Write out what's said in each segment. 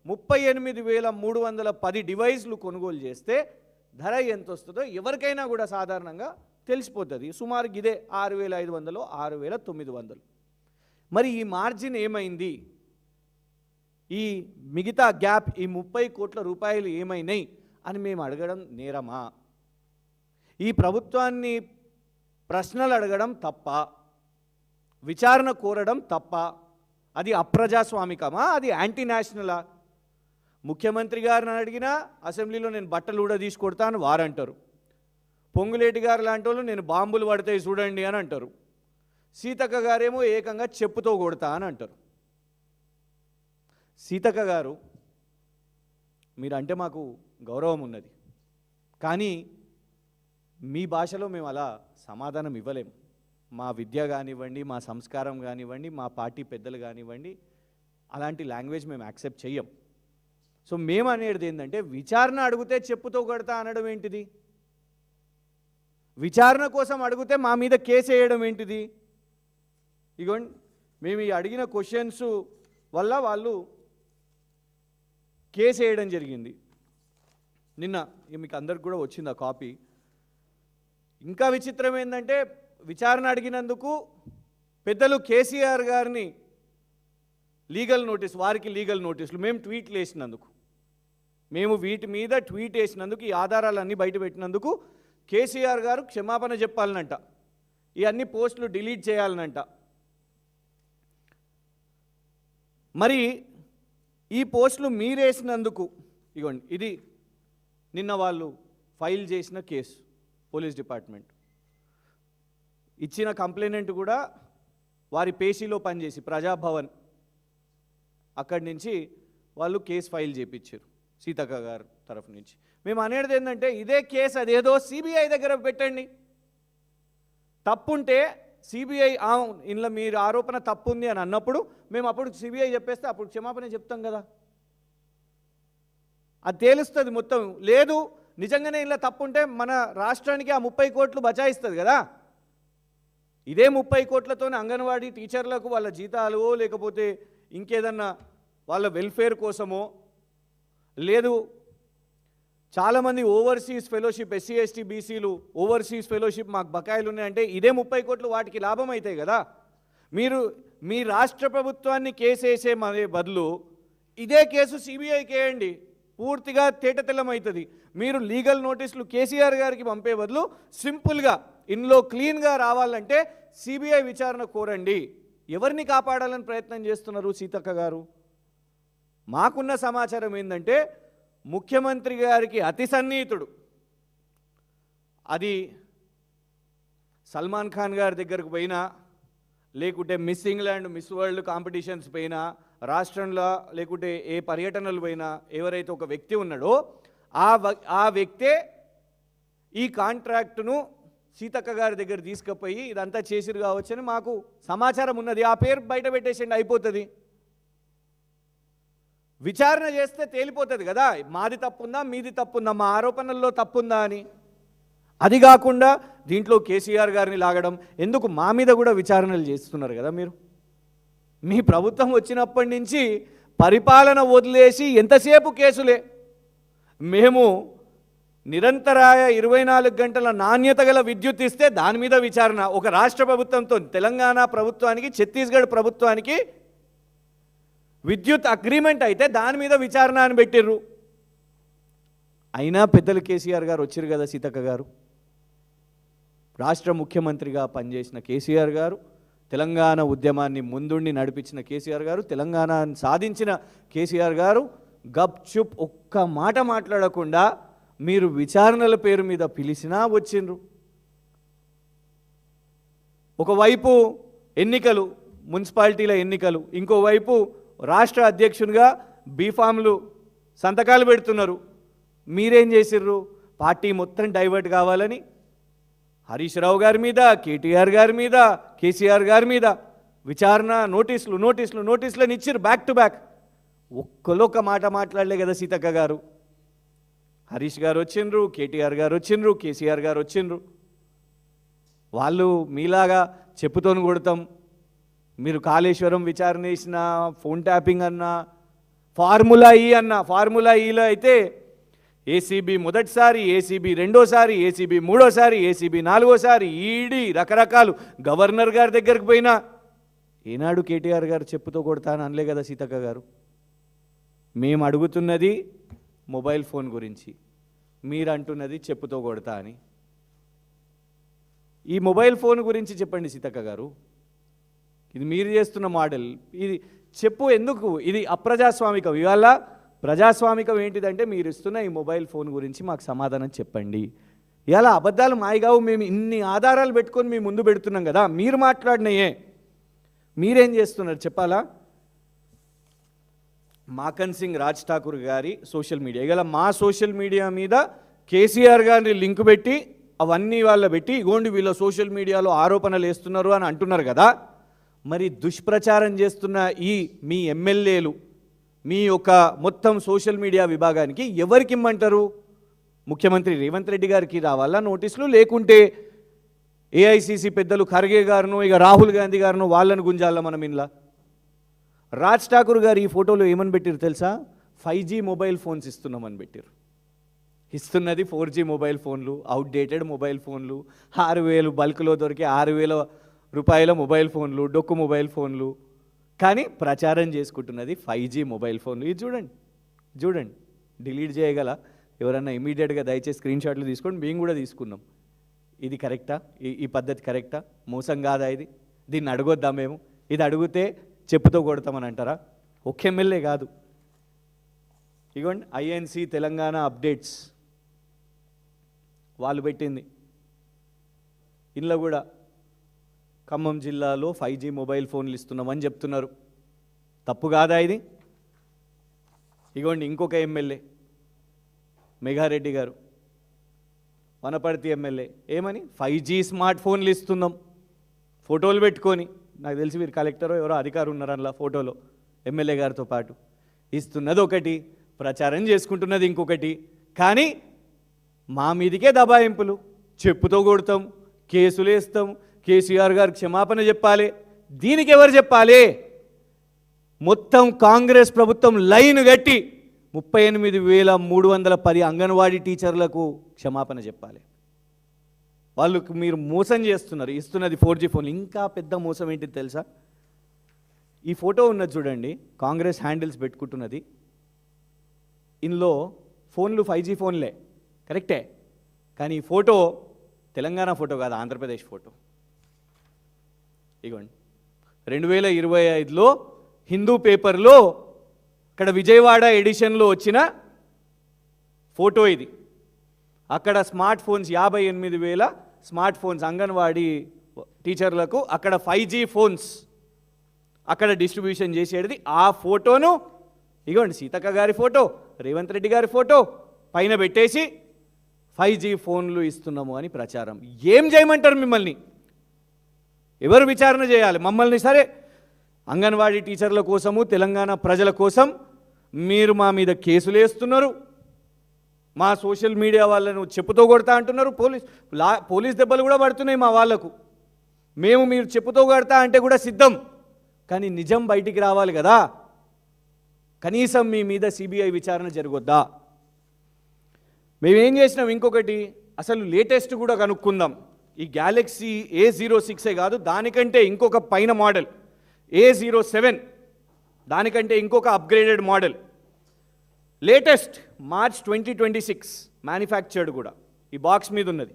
38,310 డివైస్లు కొనుగోలు చేస్తే ధర ఎంత వస్తుందో ఎవరికైనా కూడా సాధారణంగా తెలిసిపోతుంది. సుమారు ఇదే 6,500 6,900. మరి ఈ మార్జిన్ ఏమైంది? ఈ మిగతా గ్యాప్ ఈ 30 కోట్ల రూపాయలు ఏమైనాయి అని మేము అడగడం నేరమా? ఈ ప్రభుత్వాన్ని ప్రశ్నలు అడగడం తప్ప, విచారణ కోరడం తప్ప? అది అప్రజాస్వామికమా? అది యాంటీ నేషనలా? ముఖ్యమంత్రి గారిని అడిగినా అసెంబ్లీలో నేను బట్టలు కూడా తీసుకొడతాను వారంటారు. పొంగులేటి గారు లాంటి వాళ్ళు నేను బాంబులు పడతాయి చూడండి అని అంటారు. సీతక్క గారేమో ఏకంగా చెప్పుతో కొడతా అని అంటారు. సీతక్క గారు, మీరంటే మాకు గౌరవం ఉన్నది, కానీ మీ భాషలో మేము అలా సమాధానం ఇవ్వలేము. మా విద్య కానివ్వండి, మా సంస్కారం కానివ్వండి, మా పార్టీ పెద్దలు కానివ్వండి, అలాంటి లాంగ్వేజ్ మేము యాక్సెప్ట్ చెయ్యం. సో మేము అనేది ఏంటంటే, విచారణ అడిగితే చెప్పుతో కొడతా అనడం ఏంటిది? విచారణ కోసం అడిగితే మా మీద కేసు వేయడం ఏంటిది? ఇగోండి, మేము ఈ అడిగిన క్వశ్చన్స్ వల్ల వాళ్ళు కేసు వేయడం జరిగింది. నిన్న మీకు అందరికి కూడా వచ్చింది ఆ కాపీ. ఇంకా విచిత్రం ఏంటంటే, విచారణ అడిగినందుకు పెద్దలు కేసీఆర్ గారిని లీగల్ నోటీస్, వారికి లీగల్ నోటీసులు, మేము ట్వీట్లు వేసినందుకు, మేము వీటి మీద ట్వీట్ వేసినందుకు, ఈ ఆధారాలన్నీ బయట పెట్టినందుకు కేసీఆర్ గారు క్షమాపణ చెప్పాలనంట, ఈ అన్ని పోస్టులు డిలీట్ చేయాలనంట. మరి ఈ పోస్టులు మీరేసినందుకు ఇగోండి, ఇది నిన్న వాళ్ళు ఫైల్ చేసిన కేసు. పోలీస్ డిపార్ట్మెంట్ ఇచ్చిన కంప్లైంట్ కూడా వారి పేషీలో పనిచేసి ప్రజాభవన్ అక్కడి నుంచి వాళ్ళు కేసు ఫైల్ చేయించారు సీతక్క గారు తరఫు నుంచి. మేము అనేది ఏంటంటే, ఇదే కేసు అదేదో సిబిఐ దగ్గర పెట్టండి. తప్పుంటే సిబిఐ ఇందులో మీరు ఆరోపణ తప్పు ఉంది అని అన్నప్పుడు మేము అప్పుడు సిబిఐ చెప్పేస్తే అప్పుడు క్షమాపణ చెప్తాం కదా, అది తేలుస్తుంది మొత్తం. లేదు నిజంగానే ఇలా తప్పుంటే మన రాష్ట్రానికి ఆ 30 కోట్లు బచాయిస్తుంది కదా. ఇదే 30 కోట్లతోనే అంగన్వాడీ టీచర్లకు వాళ్ళ జీతాలు, లేకపోతే ఇంకేదన్నా వాళ్ళ వెల్ఫేర్ కోసమో, లేదు చాలామంది ఓవర్సీస్ ఫెలోషిప్, ఎస్సీ ఎస్టీ బీసీలు ఓవర్సీస్ ఫెలోషిప్ మాకు బకాయిలు ఉన్నాయంటే ఇదే 30 కోట్లు వాటికి లాభం అవుతాయి కదా. మీరు మీ రాష్ట్ర ప్రభుత్వాన్ని కేసేసే బదులు ఇదే కేసు సిబిఐకి వేయండి, పూర్తిగా తేటతెల్లమవుతుంది. మీరు లీగల్ నోటీసులు కేసీఆర్ గారికి పంపే బదులు సింపుల్గా ఇందులో క్లీన్గా రావాలంటే సిబిఐ విచారణ కోరండి. ఎవరిని కాపాడాలని ప్రయత్నం చేస్తున్నారు సీతక్క గారు? మాకున్న సమాచారం ఏంటంటే, ముఖ్యమంత్రి గారికి అతి సన్నిహితుడు, అది సల్మాన్ ఖాన్ గారి దగ్గరకు పోయినా, లేకుంటే miss England, miss world competitions పోయినా, రాష్ట్రంలో లేకుంటే ఏ పర్యటనలు పోయినా ఎవరైతే ఒక వ్యక్తి ఉన్నాడో ఆ వ్యక్తే ఈ కాంట్రాక్టును సీతక్క గారి దగ్గర తీసుకుపోయి ఇదంతా చేసిరు కావచ్చని మాకు సమాచారం ఉన్నది. ఆ పేరు బయట పెట్టేసిండి, అయిపోతుంది. విచారణ చేస్తే తేలిపోతుంది కదా, మాది తప్పుందా మీది తప్పుందా, మా ఆరోపణల్లో తప్పుందా అని. అది కాకుండా దీంట్లో కేసీఆర్ గారిని లాగడం ఎందుకు? మా మీద కూడా విచారణలు చేస్తున్నారు కదా మీరు. మీ ప్రభుత్వం వచ్చినప్పటి నుంచి పరిపాలన వదిలేసి ఎంతసేపు కేసులే. మేము నిరంతరాయ 24 గంటల నాణ్యత గల విద్యుత్ ఇస్తే దాని మీద విచారణ. ఒక రాష్ట్ర ప్రభుత్వంతో తెలంగాణ ప్రభుత్వానికి, ఛత్తీస్గఢ్ ప్రభుత్వానికి విద్యుత్ అగ్రిమెంట్ అయితే దాని మీద విచారణ అని పెట్టిర్రు. అయినా పెద్దలు కేసీఆర్ గారు వచ్చారు కదా సీతక్క గారు. రాష్ట్ర ముఖ్యమంత్రిగా పనిచేసిన కేసీఆర్ గారు, తెలంగాణ ఉద్యమాన్ని ముందుండి నడిపించిన కేసీఆర్ గారు, తెలంగాణను సాధించిన కేసీఆర్ గారు గప్ చుప్ ఒక్క మాట మాట్లాడకుండా మీరు విచారణల పేరు మీద పిలిచినా వచ్చిండ్రు. ఒకవైపు ఎన్నికలు, మున్సిపాలిటీల ఎన్నికలు, ఇంకోవైపు రాష్ట్ర అధ్యక్షునిగా బీఫామ్లు సంతకాలు పెడుతున్నారు. మీరేం చేసిర్రు? పార్టీ మొత్తం డైవర్ట్ కావాలని హరీష్ రావు గారి మీద, కేటీఆర్ గారి మీద, కేసీఆర్ గారి మీద విచారణ నోటీసులను ఇచ్చిర్రు బ్యాక్ టు బ్యాక్. ఒక్క మాట మాట్లాడలే కదా సీతక్క గారు. హరీష్ గారు వచ్చిండ్రు, కేటీఆర్ గారు వచ్చిండ్రు, కేసీఆర్ గారు వచ్చిండ్రు. వాళ్ళు మీలాగా చెప్పుతోని కొడతాం, మీరు కాళేశ్వరం విచారణ చేసిన, ఫోన్ ట్యాపింగ్ అన్నా, ఫార్ములా ఈ అన్న, ఫార్ములా ఈలో అయితే ఏసీబీ మొదటిసారి, ఏసీబీ రెండోసారి, ఏసీబీ మూడోసారి, ఏసీబీ నాలుగోసారి, ఈడీ రకరకాలు, గవర్నర్ గారి దగ్గరికి పోయినా ఏనాడు కేటీఆర్ గారు చెప్పుతో కొడతాను అనలే కదా సీతక్క గారు. మేము అడుగుతున్నది మొబైల్ ఫోన్ గురించి, మీరు అంటున్నది చెప్పుతో కొడతా అని. ఈ మొబైల్ ఫోన్ గురించి చెప్పండి సీతక్క గారు. ఇది మీరు చేస్తున్న మోడల్, ఇది చెప్పు ఎందుకు ఇది అప్రజాస్వామికం? ఇవాళ ప్రజాస్వామికం ఏంటిదంటే మీరు ఇస్తున్న ఈ మొబైల్ ఫోన్ గురించి మాకు సమాధానం చెప్పండి. ఇలా అబద్ధాలు మాయగావు, మేము ఇన్ని ఆధారాలు పెట్టుకొని మేము ముందు పెడుతున్నాం కదా, మీరు మాట్లాడినయే మీరేం చేస్తున్నారు చెప్పాలా? మాకన్ సింగ్ రాజ్ ఠాకూర్ గారి సోషల్ మీడియా, ఇలా మా సోషల్ మీడియా మీద కేసీఆర్ గారిని లింక్ పెట్టి అవన్నీ వాళ్ళ పెట్టి ఇగోండి వీళ్ళ సోషల్ మీడియాలో ఆరోపణలు వేస్తున్నారు అని అంటున్నారు కదా. మరి దుష్ప్రచారం చేస్తున్న ఈ మీ ఎమ్మెల్యేలు మీ యొక్క మొత్తం సోషల్ మీడియా విభాగానికి ఎవరికి ఇమ్మంటారు? ముఖ్యమంత్రి రేవంత్ రెడ్డి గారికి రావాలా నోటీసులు, లేకుంటే ఏఐసిసి పెద్దలు ఖర్గే గారును ఇక రాహుల్ గాంధీ గారును వాళ్ళను గుంజాలా మనం ఇంట్లో? రాజ్ ఠాకూర్ గారు ఈ ఫోటోలో ఏమని పెట్టారు తెలుసా? 5G మొబైల్ ఫోన్స్ ఇస్తున్నామని పెట్టారు. ఇస్తున్నది 4G మొబైల్ ఫోన్లు, అవుట్డేటెడ్ మొబైల్ ఫోన్లు, 6,000 బల్క్లో దొరికే 6,000 రూపాయల మొబైల్ ఫోన్లు, డొక్కు మొబైల్ ఫోన్లు. కానీ ప్రచారం చేసుకుంటున్నది 5G మొబైల్ ఫోన్లు. ఇది చూడండి చూడండి, డిలీట్ చేయగల ఎవరన్నా ఇమీడియట్గా దయచేసి స్క్రీన్ షాట్లు తీసుకోండి, మేము కూడా తీసుకున్నాం. ఇది కరెక్టా? ఈ పద్ధతి కరెక్టా? మోసం కాదా ఇది? దీన్ని అడగొద్దా మేము? ఇది అడిగితే చెప్పుతో కొడతామని అంటారా? ఒక్క ఎమ్మెల్యే కాదు, ఇగోండి ఐఎన్సి తెలంగాణ అప్డేట్స్ వాళ్ళు పెట్టింది. ఇందులో కూడా ఖమ్మం జిల్లాలో 5G మొబైల్ ఫోన్లు ఇస్తున్నామని చెప్తున్నారు. తప్పు కాదా ఇది? ఇగోండి ఇంకొక ఎమ్మెల్యే మెగారెడ్డి గారు, వనపర్తి ఎమ్మెల్యే, ఏమని 5G స్మార్ట్ ఫోన్లు ఇస్తున్నాం ఫోటోలు పెట్టుకొని. నాకు తెలిసి వీరు కలెక్టరో ఎవరో అధికారు ఉన్నారు అందులో ఫోటోలో ఎమ్మెల్యే గారితో పాటు. ఇస్తున్నది ఒకటి, ప్రచారం చేసుకుంటున్నది ఇంకొకటి. కానీ మా మీదికే దబాయింపులు, చెప్పుతో కొడతాం, కేసులు వేస్తాం, కేసీఆర్ గారు క్షమాపణ చెప్పాలి. దీనికి ఎవరు చెప్పాలి? మొత్తం కాంగ్రెస్ ప్రభుత్వం లైన్ కట్టి 38,310 అంగన్వాడీ టీచర్లకు క్షమాపణ చెప్పాలి. వాళ్ళకు మీరు మోసం చేస్తున్నారు, ఇస్తున్నది 4G ఫోన్లు. ఇంకా పెద్ద మోసం ఏంటి తెలుసా? ఈ ఫోటో ఉన్నది చూడండి, కాంగ్రెస్ హ్యాండిల్స్ పెట్టుకుంటున్నది. ఇందులో ఫోన్లు 5G ఫోన్లే కరెక్టే, కానీ ఈ ఫోటో తెలంగాణ ఫోటో కాదు, ఆంధ్రప్రదేశ్ ఫోటో. ఇగోండి 2025లో హిందూ పేపర్లో ఇక్కడ విజయవాడ ఎడిషన్లో వచ్చిన ఫోటో ఇది. అక్కడ smart phones 58,000 smart phones anganwadi టీచర్లకు అక్కడ 5G ఫోన్స్ అక్కడ డిస్ట్రిబ్యూషన్ చేసేది. ఆ ఫోటోను ఇగోండి సీతక్క గారి ఫోటో, రేవంత్ రెడ్డి గారి ఫోటో పైన పెట్టేసి 5G ఫోన్లు ఇస్తున్నాము అని ప్రచారం. ఏం చేయమంటారు మిమ్మల్ని? ఎవరు విచారణ చేయాలి మమ్మల్ని? సరే, అంగన్వాడీ టీచర్ల కోసము తెలంగాణ ప్రజల కోసం మీరు మా మీద కేసులు వేస్తున్నారు, మా సోషల్ మీడియా వాళ్ళను చెప్పుతో కొడతా అంటున్నారు, పోలీస్ దెబ్బలు కూడా పడుతున్నాయి మా వాళ్లకు. మేము మీరు చెప్పుతో కొడతా అంటే కూడా సిద్ధం, కానీ నిజం బయటికి రావాలి కదా. కనీసం మీ మీద సిబిఐ విచారణ జరగొద్దా? మేమేం చేసినాం? ఇంకొకటి అసలు లేటెస్ట్ కూడా కనుక్కుందాం. ఈ గ్యాలక్సీ A06 కాదు, దానికంటే ఇంకొక పైన మోడల్ A07, దానికంటే ఇంకొక upgraded model latest March 2026 manufactured కూడా ఈ బాక్స్ మీద ఉన్నది.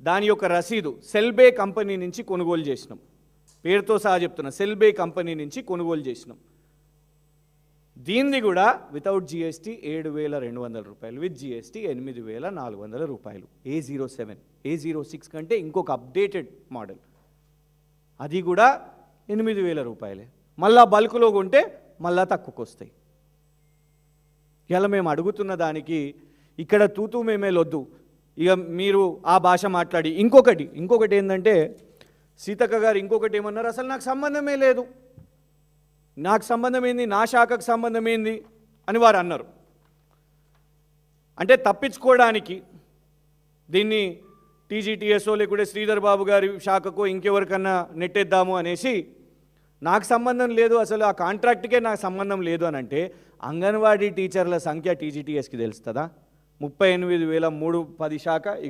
దాని యొక్క రసీదు సెల్బే కంపెనీ నుంచి కొనుగోలు చేసినాం. పేరుతో సహా చెప్తున్నా, సెల్బే కంపెనీ నుంచి కొనుగోలు చేసినాం. దీనిది కూడా వితౌట్ GST 7,200 రూపాయలు, విత్ GST 8,400 రూపాయలు. A07, A06 కంటే ఇంకొక అప్డేటెడ్ మోడల్, అది కూడా 8,000 రూపాయలే. మళ్ళా బల్క్లో కొంటే మళ్ళా తక్కువకు వస్తాయి. ఇలా మేము అడుగుతున్న దానికి ఇక్కడ తూతూ మేమేలొద్దు, ఇక మీరు ఆ భాష మాట్లాడి. ఇంకొకటి ఏంటంటే సీతక్క గారు ఇంకొకటి ఏమన్నారు, అసలు నాకు సంబంధమే లేదు, నాకు సంబంధం ఏంది, నా శాఖకు సంబంధం ఏంది అని వారు అన్నారు. అంటే తప్పించుకోవడానికి దీన్ని TGTSO లేకుంటే శ్రీధర్ బాబు గారి శాఖకు ఇంకెవరికన్నా నెట్టేద్దాము అనేసి నాకు సంబంధం లేదు, అసలు ఆ కాంట్రాక్ట్కే నాకు సంబంధం లేదు అని అంటే అంగన్వాడీ టీచర్ల సంఖ్య టీజీటీఎస్కి తెలుస్తుందా? 38,310 శాఖ ఇగో